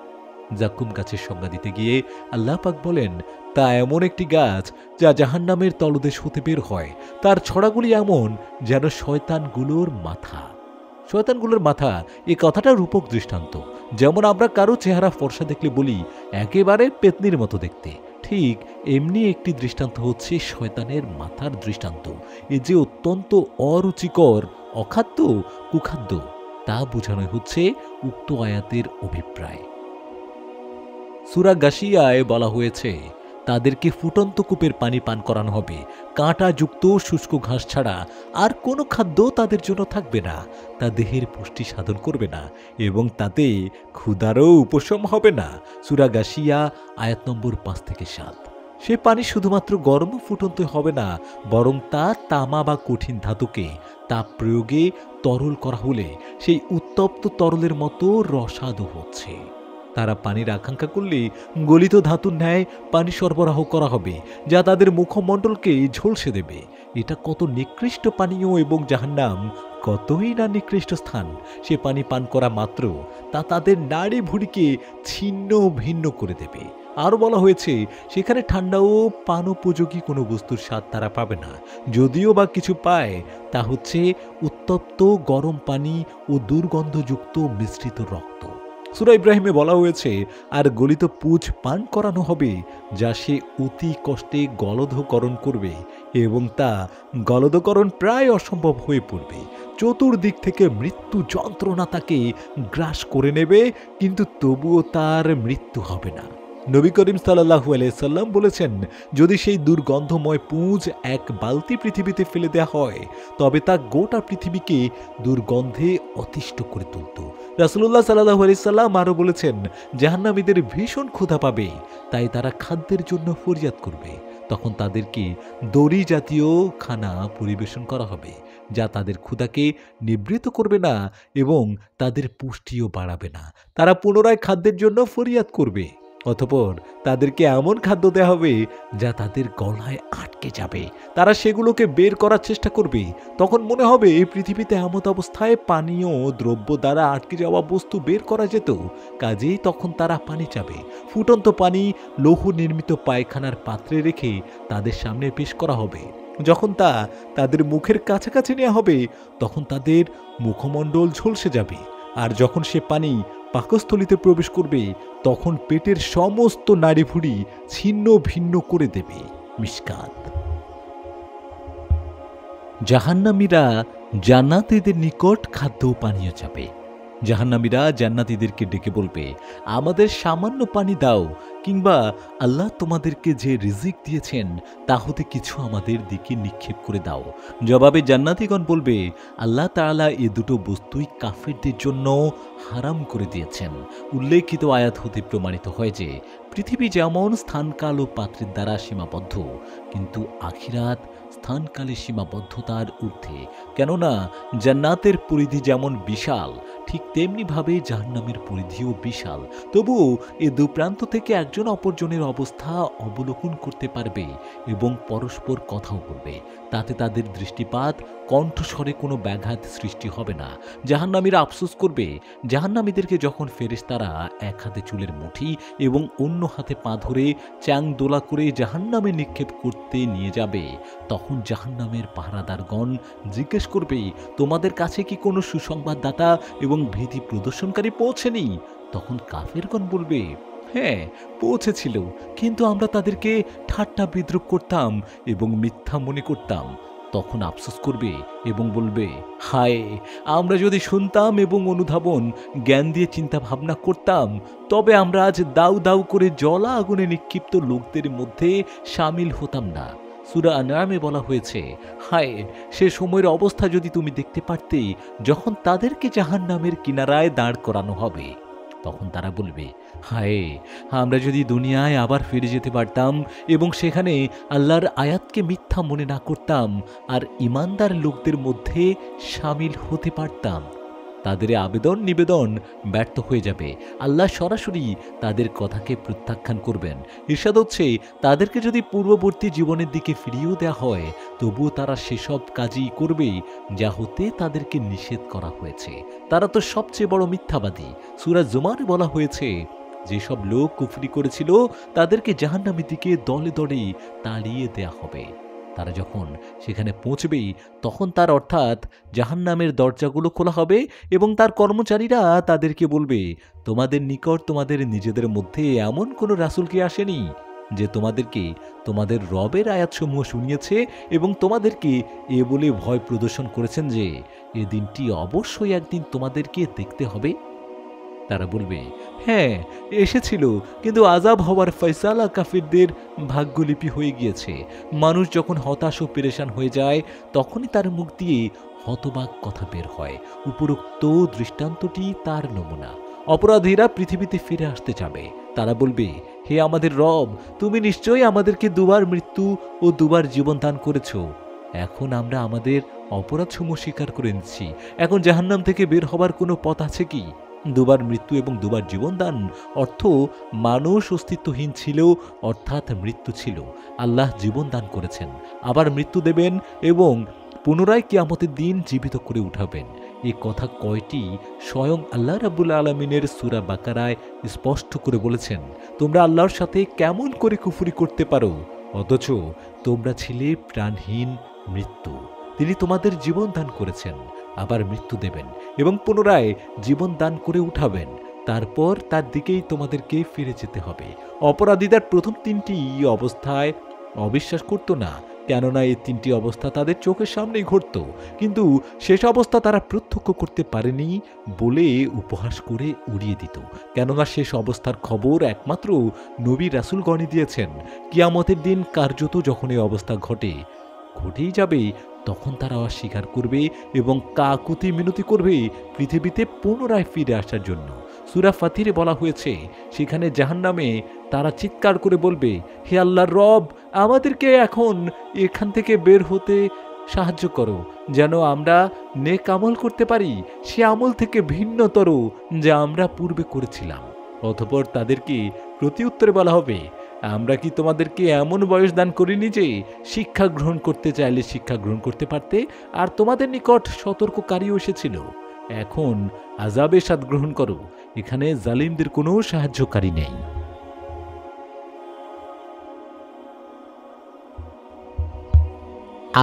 জাক্কুম গাছের সংজ্ঞা দিতে গিয়ে আল্লাহ পাক বলেন, তা এমন একটি গাছ যা জাহান্নামের তলদেশ হতে বের হয়। তার ছড়াগুলি এমন যেন শয়তানগুলোর মাথা। শয়তানগুলোর মাথা, এ কথাটা রূপক দৃষ্টান্ত। যেমন আমরা কারো চেহারা ফর্সা দেখলে বলি একেবারে পেতনির মতো দেখতে, ঠিক এমনি একটি দৃষ্টান্ত হচ্ছে শয়তানের মাথার দৃষ্টান্ত। এ যে অত্যন্ত অরুচিকর, অখাদ্য, কুখাদ্য, তা বোঝানোই হচ্ছে উক্ত আয়াতের অভিপ্রায়। সূরা গাশিয়ায় বলা হয়েছে, তাদেরকে ফুটন্ত কূপের পানি পান করানো হবে। কাঁটাযুক্ত শুষ্ক ঘাস ছাড়া আর কোনো খাদ্য তাদের জন্য থাকবে না। তা দেহের পুষ্টি সাধন করবে না এবং তাতে ক্ষুধারও উপশম হবে না। সূরা গাশিয়া আয়াত নম্বর 5 থেকে 7। সে পানি শুধুমাত্র গরম ফুটন্ত হবে না, বরং তা তামা বা কঠিন ধাতুকে তাপ প্রয়োগে তরল করা হলে সেই উত্তপ্ত তরলের মতো রসালো হচ্ছে। তারা পানির আকাঙ্ক্ষা করলে গলিত ধাতুর ন্যায় পানি সরবরাহ করা হবে, যা তাদের মুখমণ্ডলকে ঝলসে দেবে। এটা কত নিকৃষ্ট পানীয় এবং জাহান্নাম কতই না নিকৃষ্ট স্থান। সে পানি পান করা মাত্র তা তাদের নাড়ি ভুঁড়িকে ছিন্ন ভিন্ন করে দেবে। আরও বলা হয়েছে, সেখানে ঠান্ডা ও পানোপযোগী কোনো বস্তুর স্বাদ তারা পাবে না। যদিও বা কিছু পায়, তা হচ্ছে উত্তপ্ত গরম পানি ও দুর্গন্ধযুক্ত মিশ্রিত রক্ত। সূরা ইব্রাহিমে বলা হয়েছে, আর গলিত পুঁজ পান করানো হবে, যা সে অতি কষ্টে গলধকরণ করবে এবং তা গলধকরণ প্রায় অসম্ভব হয়ে পড়বে। চতুর্দিক থেকে মৃত্যু যন্ত্রণা তাকে গ্রাস করে নেবে, কিন্তু তবুও তার মৃত্যু হবে না। নবী করিম সাল্লাল্লাহু আলাইহি সাল্লাম বলেছেন, যদি সেই দুর্গন্ধময় পুঁজ এক বালতি পৃথিবীতে ফেলে দেওয়া হয় তবে তা গোটা পৃথিবীকে দুর্গন্ধে অতিষ্ঠ করে তুলত। রাসূলুল্লাহ সাল্লাল্লাহু আলাইহি সাল্লাম আরও বলেছেন, জাহান্নামীদের ভীষণ ক্ষুধা পাবে, তাই তারা খাদ্যের জন্য ফরিয়াদ করবে। তখন তাদেরকে দড়ি জাতীয় খানা পরিবেশন করা হবে, যা তাদের ক্ষুধাকে নিবৃত করবে না এবং তাদের পুষ্টিও বাড়াবে না। তারা পুনরায় খাদ্যের জন্য ফরিয়াদ করবে। অতঃপর তাদেরকে এমন খাদ্য দেওয়া হবে যা তাদের গলায় আটকে যাবে। তারা সেগুলোকে বের করার চেষ্টা করবে। তখন মনে হবে এই পৃথিবীতে এমন অবস্থায় পানীয় দ্রব্য দ্বারা আটকে যাওয়া বস্তু বের করা যেত। কাজেই তখন তারা পানি চাবে। ফুটন্ত পানি লৌহ নির্মিত পায়খানার পাত্রে রেখে তাদের সামনে পেশ করা হবে। যখন তা তাদের মুখের কাছাকাছি নেওয়া হবে তখন তাদের মুখমণ্ডল ঝলসে যাবে। আর যখন সে পানি পাকস্থলিতে প্রবেশ করবে তখন পেটের সমস্ত নাড়িভুড়ি ছিন্ন ভিন্ন করে দেবে। মিশকাত। জাহান্নামীরা জান্নাতীদের নিকট খাদ্য পানীয় চাবে। জাহান্নামীরা জান্নাতীদেরকে ডেকে বলবে, আমাদের সামান্য পানি দাও, কিংবা আল্লাহ তোমাদেরকে যে রিজিক দিয়েছেন তা হতে কিছু আমাদের দিকে নিক্ষেপ করে দাও। জবাবে জান্নাতীগণ বলবে, আল্লাহ তাআলা এ দুটো বস্তুই কাফেরদের জন্য হারাম করে দিয়েছেন। উল্লেখিত আয়াত হতে প্রমাণিত হয় যে পৃথিবী যেমন স্থানকাল ও পাত্রের দ্বারা সীমাবদ্ধ, কিন্তু আখিরাত স্থানকালের সীমাবদ্ধতার ঊর্ধ্বে। কেননা জান্নাতের পরিধি যেমন বিশাল, ঠিক তেমনিভাবে জাহান্নামের পরিধিও বিশাল। তবুও এ দুপ্রান্ত থেকে একজন অপরজনের অবস্থা অবলোকন করতে পারবে এবং পরস্পর কথাও বলবে। তাতে তাদের দৃষ্টিপাত কণ্ঠস্বরে কোনো ব্যাঘাত সৃষ্টি হবে না। জাহান্নামীরা আফসোস করবে। জাহান্নামীদেরকে যখন ফেরেশতারা এক হাতে চুলের মুঠি এবং অন্য হাতে পা ধরে চ্যাং দোলা করে জাহান্নামে নিক্ষেপ করতে নিয়ে যাবে, তখন জাহান্নামের পাহারাদারগণ জিজ্ঞেস করবে, তোমাদের কাছে কি কোনো সুসংবাদদাতা এবং ভীতি প্রদর্শনকারী পৌঁছেনি? তখন কাফেরগণ বলবে, হ্যাঁ, পৌঁছেছিল, কিন্তু আমরা তাদেরকে ঠাট্টা বিদ্রূপ করতাম এবং মিথ্যা মনে করতাম। তখন আফসোস করবে এবং বলবে, হায়, আমরা যদি শুনতাম এবং অনুধাবন জ্ঞান দিয়ে চিন্তা ভাবনা করতাম, তবে আমরা আজ দাউ দাউ করে জ্বলা আগুনে নিক্ষিপ্ত লোকদের মধ্যে সামিল হতাম না। সূরা আনআমে বলা হয়েছে, হায়, সে সময়ের অবস্থা যদি তুমি দেখতে পারতে, যখন তাদেরকে জাহান্নামের কিনারায় দাঁড় করানো হবে। তখন তারা বলবে, হায়, আমরা যদি দুনিয়ায় আবার ফিরে যেতে পারতাম এবং সেখানে আল্লাহর আয়াতকে মিথ্যা মনে না করতাম আর ঈমানদার লোকদের মধ্যে সামিল হতে পারতাম। তাদের আবেদন নিবেদন ব্যর্থ হয়ে যাবে। আল্লাহ সরাসরি তাদের কথাকে প্রত্যাখ্যান করবেন। ইরশাদ হচ্ছে, তাদেরকে যদি পূর্ববর্তী জীবনের দিকে ফিরিয়েও দেওয়া হয়, তবুও তারা সেসব কাজই করবে যা হতে তাদেরকে নিষেধ করা হয়েছে। তারা তো সবচেয়ে বড় মিথ্যাবাদী। সূরা জুমারে বলা হয়েছে, যেসব লোক কুফরি করেছিল তাদেরকে জাহান্নামের দিকে দলে দলে তাড়িয়ে দেয়া হবে। তারা যখন সেখানে পৌঁছবেই, তখন তার অর্থাৎ জাহান্নামের দরজাগুলো খোলা হবে এবং তার কর্মচারীরা তাদেরকে বলবে, তোমাদের নিকট তোমাদের নিজেদের মধ্যে এমন কোনো রাসূল কি আসেনি যে তোমাদেরকে তোমাদের রবের আয়াতসমূহ শুনিয়েছে এবং তোমাদেরকে এ বলে ভয় প্রদর্শন করেছেন যে এ দিনটি অবশ্যই একদিন তোমাদেরকে দেখতে হবে? তারা বলবে, হ্যাঁ, এসেছিল, কিন্তু আযাব হওয়ার ফয়সালা কাফিরদের ভাগ্যলিপি হয়ে গিয়েছে। মানুষ যখন হতাশ ও পেরেশান হয়ে যায়, তখনই তার মুখ দিয়ে হতবাক কথা বের হয়। উপরোক্ত দৃষ্টান্তটি তার নমুনা। অপরাধীরা পৃথিবীতে ফিরে আসতে চাবে। তারা বলবে, হে আমাদের রব, তুমি নিশ্চয়ই আমাদেরকে দুবার মৃত্যু ও দুবার জীবন দান করেছ। এখন আমরা আমাদের অপরাধসমূহ স্বীকার করে নিচ্ছি। এখন জাহান্নাম থেকে বের হবার কোনো পথ আছে কি? দুবার মৃত্যু এবং দুবার জীবনদান অর্থ মানুষ অস্তিত্বহীন ছিল, অর্থাৎ মৃত্যু ছিল। আল্লাহ জীবন দান করেছেন, আবার মৃত্যু দেবেন এবং পুনরায় কিয়ামতের দিন জীবিত করে উঠাবেন। এ কথা কয়টি স্বয়ং আল্লাহ রাব্বুল আলামিনের সূরা বাকারায় স্পষ্ট করে বলেছেন। তোমরা আল্লাহর সাথে কেমন করে কুফরি করতে পারো, অথচ তোমরা ছিলে প্রাণহীন মৃত্যু। তিনি তোমাদের জীবন দান করেছেন, আবার মৃত্যু দেবেন এবং পুনরায় জীবন দান করে উঠাবেন। তারপর তার দিকেই তোমাদেরকে ফিরে যেতে হবে। অপরাধীদের প্রথম তিনটি অবস্থায় অবিশ্বাস করত না, কেননা এই তিনটি অবস্থা তাদের চোখের সামনেই ঘটত, কিন্তু শেষ অবস্থা তারা প্রত্যক্ষ করতে পারেনি বলে উপহাস করে উড়িয়ে দিত। কেননা শেষ অবস্থার খবর একমাত্র নবী রাসূলগণই দিয়েছেন। কিয়ামতের দিন কার্যত যখন এই অবস্থা ঘটেই যাবে, তখন তারা অস্বীকার করবে এবং কাকুতি মিনতি করবে পৃথিবীতে পুনরায় ফিরে আসার জন্য। সূরা ফাতিরে বলা হয়েছে, সেখানে জাহান্নামে তারা চিৎকার করে বলবে, হে আল্লাহর রব, আমাদেরকে এখন এখান থেকে বের হতে সাহায্য করো, যেন আমরা নেক আমল করতে পারি, সে আমল থেকে ভিন্নতর যা আমরা পূর্বে করেছিলাম। অতঃপর তাদেরকে প্রতিউত্তরে বলা হবে, আমরা কি তোমাদেরকে এমন বয়স দান করিনি যে শিক্ষা গ্রহণ করতে চাইলে শিক্ষা গ্রহণ করতে পারতে, আর তোমাদের নিকট সতর্ককারীও এসেছিল? এখন আযাবের স্বাদ গ্রহণ করো, এখানে জালিমদের কোনো সাহায্যকারী নেই।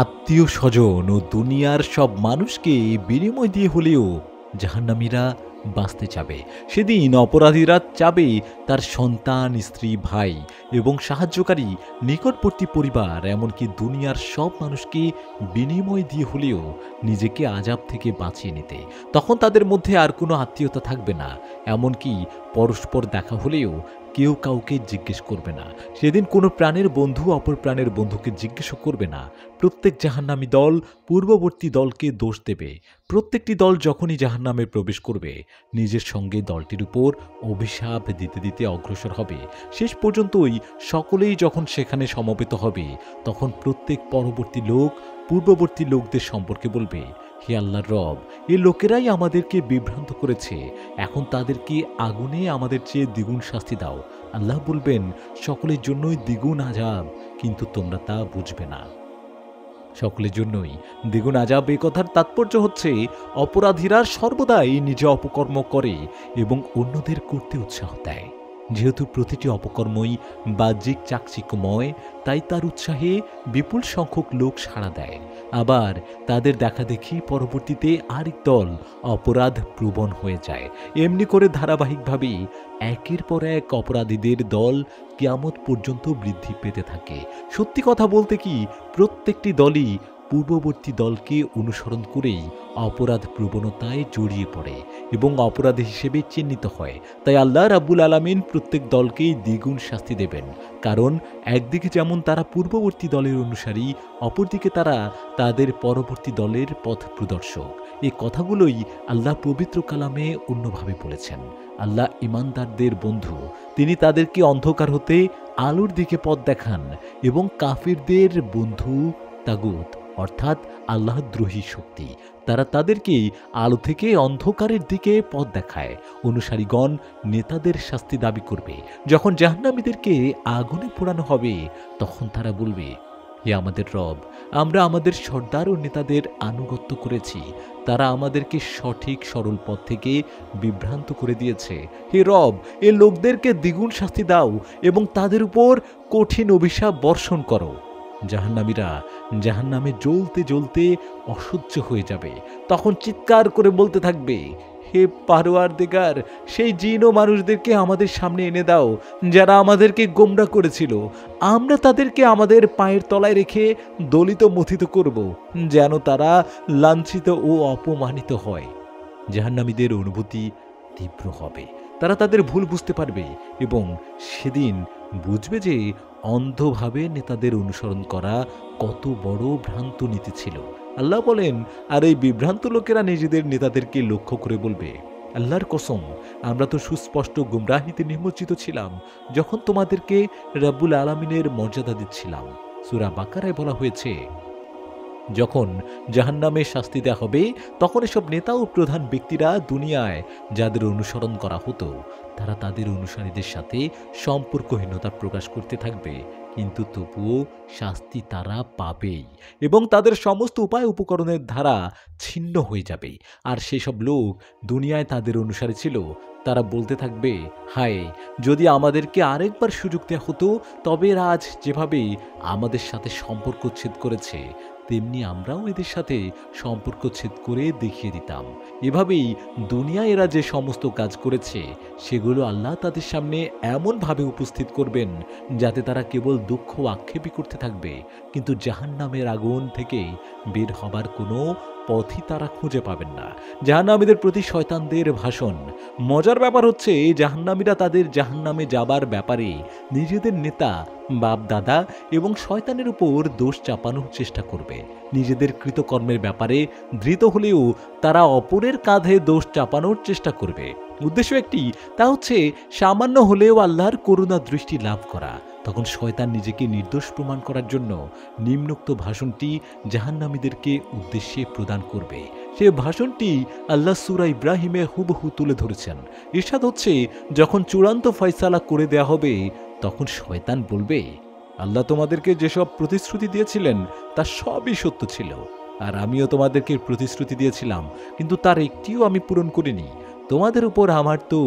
আত্মীয় স্বজন ও দুনিয়ার সব মানুষকে বিনিময় দিয়ে হলেও জাহান্নামীরা বাঁচতে চাবে। সেদিন অপরাধীরা চাবে তার সন্তান, স্ত্রী, ভাই এবং সাহায্যকারী, নিকটবর্তী পরিবার, এমনকি দুনিয়ার সব মানুষকে বিনিময় দিয়ে হলেও নিজেকে আযাব থেকে বাঁচিয়ে নিতে। তখন তাদের মধ্যে আর কোনো আত্মীয়তা থাকবে না, এমনকি পরস্পর দেখা হলেও কেউ কাউকে জিজ্ঞেস করবে না। সেদিন কোনো প্রাণের বন্ধু অপর প্রাণের বন্ধুকে জিজ্ঞেসও করবে না। প্রত্যেক জাহান্নামী দল পূর্ববর্তী দলকে দোষ দেবে। প্রত্যেকটি দল যখনই জাহান্নামে প্রবেশ করবে, নিজের সঙ্গে দলটির উপর অভিশাপ দিতে দিতে অগ্রসর হবে। শেষ পর্যন্তই সকলেই যখন সেখানে সমবেত হবে, তখন প্রত্যেক পরবর্তী লোক পূর্ববর্তী লোকদের সম্পর্কে বলবে, হে আল্লাহর রব, এই লোকেরাই আমাদেরকে বিভ্রান্ত করেছে, এখন তাদেরকে আগুনে আমাদের চেয়ে দ্বিগুণ শাস্তি দাও। আল্লাহ বলবেন, সকলের জন্যই দ্বিগুণ আযাব, কিন্তু তোমরা তা বুঝবে না। সকলের জন্যই দ্বিগুণ আযাব, এই কথার তাৎপর্য হচ্ছে অপরাধীরা সর্বদাই নিজে অপকর্ম করে এবং অন্যদের করতে উৎসাহ দেয়। যেহেতু প্রতিটি অপকর্মই বাহ্যিক চাকচিক্যময়, তাই তার উৎসাহে বিপুল সংখ্যক লোক সাড়া দেয়। আবার তাদের দেখাদেখি পরবর্তীতে আরেক দল অপরাধ প্রবণ হয়ে যায়। এমনি করে ধারাবাহিকভাবে একের পর এক অপরাধীদের দল কিয়ামত পর্যন্ত বৃদ্ধি পেতে থাকে। সত্যি কথা বলতে কি, প্রত্যেকটি দলই পূর্ববর্তী দলকে অনুসরণ করেই অপরাধ প্রবণতায় জড়িয়ে পড়ে এবং অপরাধী হিসেবে চিহ্নিত হয়। তাই আল্লাহ রাব্বুল আলামিন প্রত্যেক দলকেই দ্বিগুণ শাস্তি দেবেন, কারণ একদিকে যেমন তারা পূর্ববর্তী দলের অনুসারী, অপরদিকে তারা তাদের পরবর্তী দলের পথ প্রদর্শক। এই কথাগুলোই আল্লাহ পবিত্র কালামে অন্যভাবে বলেছেন। আল্লাহ ইমানদারদের বন্ধু, তিনি তাদেরকে অন্ধকার হতে আলোর দিকে পথ দেখান, এবং কাফিরদের বন্ধু তাগুত অর্থাৎ আল্লাহদ্রোহী শক্তি, তারা তাদেরকে আলো থেকে অন্ধকারের দিকে পথ দেখায়। অনুসারীগণ নেতাদের শাস্তি দাবি করবে। যখন জাহান্নামীদেরকে আগুনে পোড়ানো হবে, তখন তারা বলবে, হে আমাদের রব, আমরা আমাদের সর্দার ও নেতাদের আনুগত্য করেছি, তারা আমাদেরকে সঠিক সরল পথ থেকে বিভ্রান্ত করে দিয়েছে। হে রব, এ লোকদেরকে দ্বিগুণ শাস্তি দাও এবং তাদের উপর কঠিন অভিশাপ বর্ষণ করো। জাহান্নামীরা জাহান্নামে জ্বলতে জ্বলতে অসহ্য হয়ে যাবে। তখন চিৎকার করে বলতে থাকবে, হে পারওয়ারদিগার, সেই জিন ও মানুষদেরকে আমাদের সামনে এনে দাও যারা আমাদেরকে গোমরা করেছিল। আমরা তাদেরকে আমাদের পায়ের তলায় রেখে দলিত মথিত করব, যেন তারা লাঞ্ছিত ও অপমানিত হয়। জাহান্নামীদের অনুভূতি তীব্র হবে। তারা তাদের ভুল বুঝতে পারবে এবং সেদিন বুঝবে যে অন্ধভাবে নেতাদের অনুসরণ করা কত বড় ভ্রান্ত নীতি ছিল। আল্লাহ বলেন, আর এই বিভ্রান্ত লোকেরা নিজেদের নেতাদেরকে লক্ষ্য করে বলবে, আল্লাহর কসম, আমরা তো সুস্পষ্ট গুমরাহিতে নিমজ্জিত ছিলাম যখন তোমাদেরকে রাব্বুল আলামিনের মর্যাদা দিচ্ছিলাম। সূরা বাকারায় বলা হয়েছে, যখন জাহান্নামে শাস্তি দেওয়া হবে, তখন এসব নেতা ও প্রধান ব্যক্তিরা দুনিয়ায় যাদের অনুসরণ করা হতো, তারা তাদের অনুসারীদের সাথে সম্পর্কহীনতা প্রকাশ করতে থাকবে, কিন্তু তবুও শাস্তি তারা পাবেই এবং তাদের সমস্ত উপায় উপকরণের ধারা ছিন্ন হয়ে যাবে। আর সেসব লোক দুনিয়ায় তাদের অনুসারী ছিল, তারা বলতে থাকবে, হায়, যদি আমাদেরকে আরেকবার সুযোগ দেওয়া হতো, তবে এরা আজ যেভাবে আমাদের সাথে সম্পর্ক ছেদ করেছে, তেমনি আমরাও এদের সাথে সম্পর্ক ছেদ করে দেখিয়ে দিতাম। এভাবেই দুনিয়ায় এরা যে সমস্ত কাজ করেছে, সেগুলো আল্লাহ তাদের সামনে এমনভাবে উপস্থিত করবেন যাতে তারা কেবল দুঃখ আক্ষেপই করতে থাকবে, কিন্তু জাহান্নামের আগুন থেকে বের হবার কোনো পথই তারা খুঁজে পাবেন না। জাহান্নামীদের প্রতি শয়তানদের ভাষণ। মজার ব্যাপার হচ্ছে, জাহান্নামীরা তাদের জাহান্নামে যাবার ব্যাপারে নিজেদের নেতা, বাপ দাদা এবং শয়তানের উপর দোষ চাপানোর চেষ্টা করবে। নিজেদের কৃতকর্মের ব্যাপারে ধৃত হলেও তারা অপরের কাঁধে দোষ চাপানোর চেষ্টা করবে। উদ্দেশ্য একটি, তা হচ্ছে সামান্য হলেও আল্লাহর করুণা দৃষ্টি লাভ করা। তখন শয়তান নিজেকে নির্দোষ প্রমাণ করার জন্য নিম্নোক্ত ভাষণটি জাহান্নামীদেরকে উদ্দেশ্যে প্রদান করবে। সে ভাষণটি আল্লাহ সূরা ইব্রাহিমে হুবহু তুলে ধরেছেন। ইরশাদ হচ্ছে, যখন চূড়ান্ত ফয়সালা করে দেয়া হবে, তখন শয়তান বলবে, আল্লাহ তোমাদেরকে যেসব প্রতিশ্রুতি দিয়েছিলেন তা সবই সত্য ছিল, আর আমিও তোমাদেরকে প্রতিশ্রুতি দিয়েছিলাম, কিন্তু তার একটিও আমি পূরণ করিনি। তোমাদের উপর আমার তো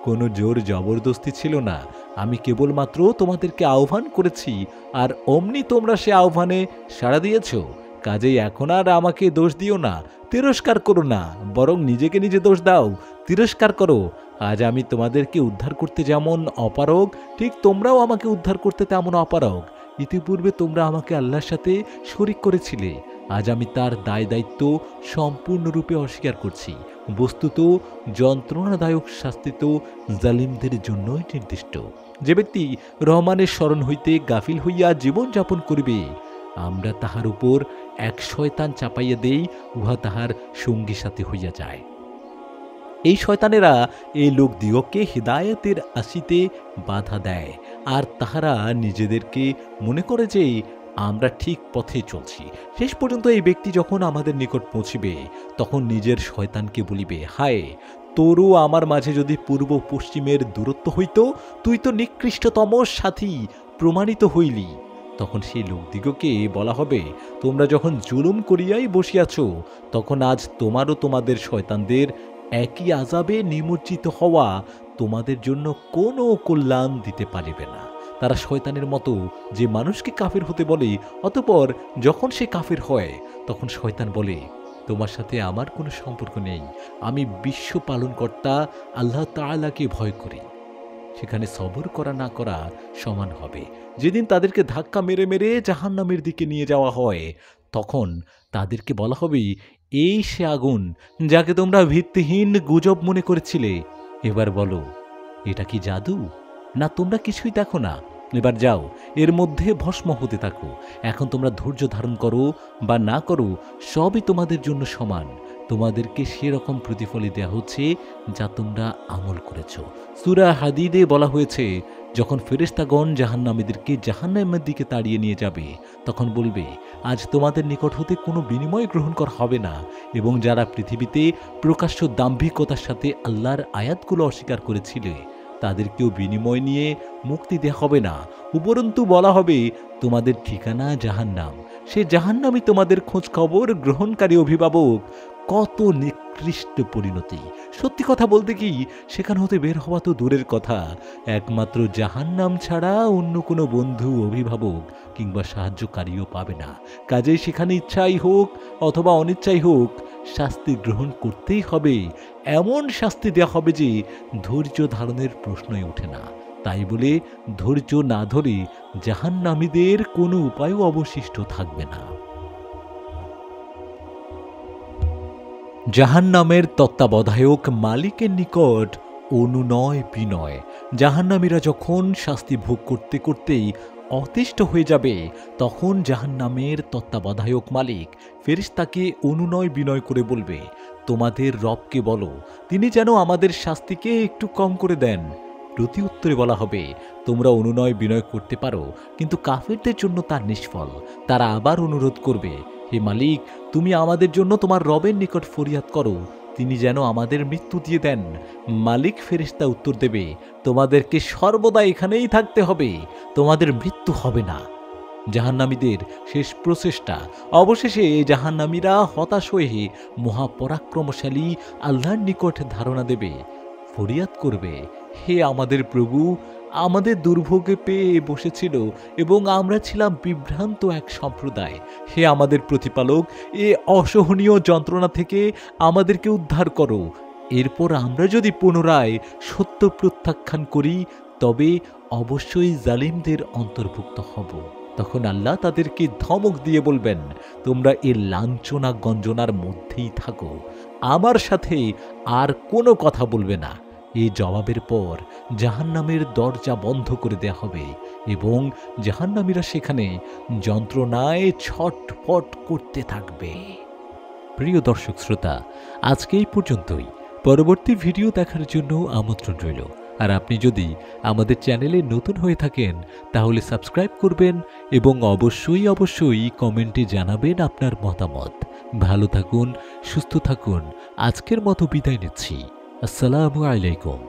কোনো জোর জবরদস্তি ছিল না, আমি কেবলমাত্র তোমাদেরকে আহ্বান করেছি, আর অমনি তোমরা সে আহ্বানে সাড়া দিয়েছ। কাজেই এখন আর আমাকে দোষ দিও না, তিরস্কার করো না, বরং নিজেকে নিজে দোষ দাও, তিরস্কার করো। আজ আমি তোমাদেরকে উদ্ধার করতে যেমন অপারগ, ঠিক তোমরাও আমাকে উদ্ধার করতে তেমন অপারগ। ইতিপূর্বে তোমরা আমাকে আল্লাহর সাথে শরিক করেছিলে, আজ আমি তার দায় দায়িত্ব সম্পূর্ণরূপে অস্বীকার করছি। বস্তুত যন্ত্রণাদায়ক শাস্তি তো জালিমদের জন্যই নির্দিষ্ট। যে ব্যক্তি রহমানের স্মরণ হইতে গাফিল হইয়া জীবনযাপন করিবে, আমরা তাহার উপর এক শয়তান চাপাইয়া দেই, উহা তাহার সঙ্গী সাথী হইয়া যায়। এই শয়তানেরা এই লোকদিগকে হিদায়াতের আসিতে বাধা দেয়, আর তাহারা নিজেদেরকে মনে করে যে আমরা ঠিক পথে চলছি। শেষ পর্যন্ত এই ব্যক্তি যখন আমাদের নিকট পৌঁছিবে, তখন নিজের শয়তানকে বলিবে, হায়, তোরও আমার মাঝে যদি পূর্ব পশ্চিমের দূরত্ব হইত, তুই তো নিকৃষ্টতম সাথী প্রমাণিত হইলি। তখন সেই লোকদিগকে বলা হবে, তোমরা যখন জুলুম করিয়াই বসিয়াছ, তখন আজ তোমারও তোমাদের শয়তানদের একই আযাবে নিমজ্জিত হওয়া তোমাদের জন্য কোনো কল্যাণ দিতে পারিবে না। তারা শয়তানের মতো যে মানুষকে কাফির হতে বলে, অতঃপর যখন সে কাফির হয়, তখন শয়তান বলে, তোমার সাথে আমার কোনো সম্পর্ক নেই, আমি বিশ্ব পালনকর্তা আল্লাহ তাআলাকে ভয় করি। সেখানে সবর করা না করা সমান হবে। যেদিন তাদেরকে ধাক্কা মেরে মেরে জাহান্নামের দিকে নিয়ে যাওয়া হয়, তখন তাদেরকে বলা হবে, এই সে আগুন যাকে তোমরা ভিত্তিহীন গুজব মনে করেছিলে। এবার বলো, এটা কি জাদু? না তোমরা কিছুই দেখো না? এবার যাও, এর মধ্যে ভস্ম হতে থাকো। এখন তোমরা ধৈর্য ধারণ করো বা না করো, সবই তোমাদের জন্য সমান। তোমাদেরকে সেরকম প্রতিফলই দেয়া হচ্ছে যা তোমরা আমল করেছ। সূরা হাদীদে বলা হয়েছে, যখন ফেরেশতাগণ জাহান্নামীদেরকে জাহান্নামের দিকে তাড়িয়ে নিয়ে যাবে, তখন বলবে, আজ তোমাদের নিকট হতে কোনো বিনিময় গ্রহণ করা হবে না। এবং যারা পৃথিবীতে প্রকাশ্য দাম্ভিকতার সাথে আল্লাহর আয়াতগুলো অস্বীকার করেছিলে, তাদেরকেও বিনিময় নিয়ে মুক্তি দেওয়া হবে না। উপরন্তু বলা হবে, তোমাদের ঠিকানা জাহান্নাম। সে জাহান্নামই তোমাদের খোঁজ খবর গ্রহণকারী অভিভাবক। কত নিকৃষ্ট পরিণতি! সত্যি কথা বলতে কি, সেখান হতে বের হওয়া তো দূরের কথা, একমাত্র জাহান্নাম ছাড়া অন্য কোনো বন্ধু, অভিভাবক কিংবা সাহায্যকারীও পাবে না। কাজেই সেখানে ইচ্ছাই হোক অথবা অনিচ্ছাই হোক, শাস্তি গ্রহণ করতেই হবে। এমন শাস্তি দেওয়া হবে যে ধৈর্য ধারণের প্রশ্নই ওঠে না। তাই বলে ধৈর্য না ধরে জাহান্নামীদের কোনো উপায়ও অবশিষ্ট থাকবে না। জাহান্নামের তত্ত্বাবধায়ক মালিকের নিকট অনুনয় বিনয়। জাহান্নামীরা যখন শাস্তি ভোগ করতে করতেই অতিষ্ঠ হয়ে যাবে, তখন জাহান্নামের তত্ত্বাবধায়ক মালিক ফেরেশতাকে অনুনয় বিনয় করে বলবে, তোমাদের রবকে বলো তিনি যেন আমাদের শাস্তিকে একটু কম করে দেন। প্রতি উত্তরে বলা হবে, তোমরা অনুনয় বিনয় করতে পারো, কিন্তু কাফেরদের জন্য তা নিষ্ফল। তারা আবার অনুরোধ করবে, হে মালিক, তুমি আমাদের জন্য তোমার রবের নিকট ফরিয়াদ করো, তিনি যেন আমাদের মৃত্যু দিয়ে দেন। মালিক ফেরেশতা উত্তর দেবে, তোমাদেরকে সর্বদা এখানেই থাকতে হবে, তোমাদের মৃত্যু হবে না। জাহান্নামীদের শেষ প্রচেষ্টা। অবশেষে জাহান্নামীরা হতাশ হয়ে মহাপরাক্রমশালী আল্লাহর নিকট ধারণা দেবে, ফরিয়াদ করবে, হে আমাদের প্রভু, আমাদের দুর্ভোগে পেয়ে বসেছিল এবং আমরা ছিলাম বিভ্রান্ত এক সম্প্রদায়। হে আমাদের প্রতিপালক, এ অসহনীয় যন্ত্রণা থেকে আমাদেরকে উদ্ধার করো। এরপর আমরা যদি পুনরায় সত্য প্রত্যাখ্যান করি, তবে অবশ্যই জালিমদের অন্তর্ভুক্ত হব। তখন আল্লাহ তাদেরকে ধমক দিয়ে বলবেন, তোমরা এর লাঞ্ছনা গঞ্জনার মধ্যেই থাকো, আমার সাথে আর কোনো কথা বলবে না। এই জবাবের পর জাহান্নামের দরজা বন্ধ করে দেয়া হবে এবং জাহান্নামীরা সেখানে যন্ত্রণায় ছটফট করতে থাকবে। প্রিয় দর্শক শ্রোতা, আজকে এই পর্যন্তই। পরবর্তী ভিডিও দেখার জন্য আমন্ত্রণ রইল। আর আপনি যদি আমাদের চ্যানেলে নতুন হয়ে থাকেন, তাহলে সাবস্ক্রাইব করবেন এবং অবশ্যই কমেন্টে জানাবেন আপনার মতামত। ভালো থাকুন, সুস্থ থাকুন। আজকের মতো বিদায় নিচ্ছি। আসসালামু আলাইকুম।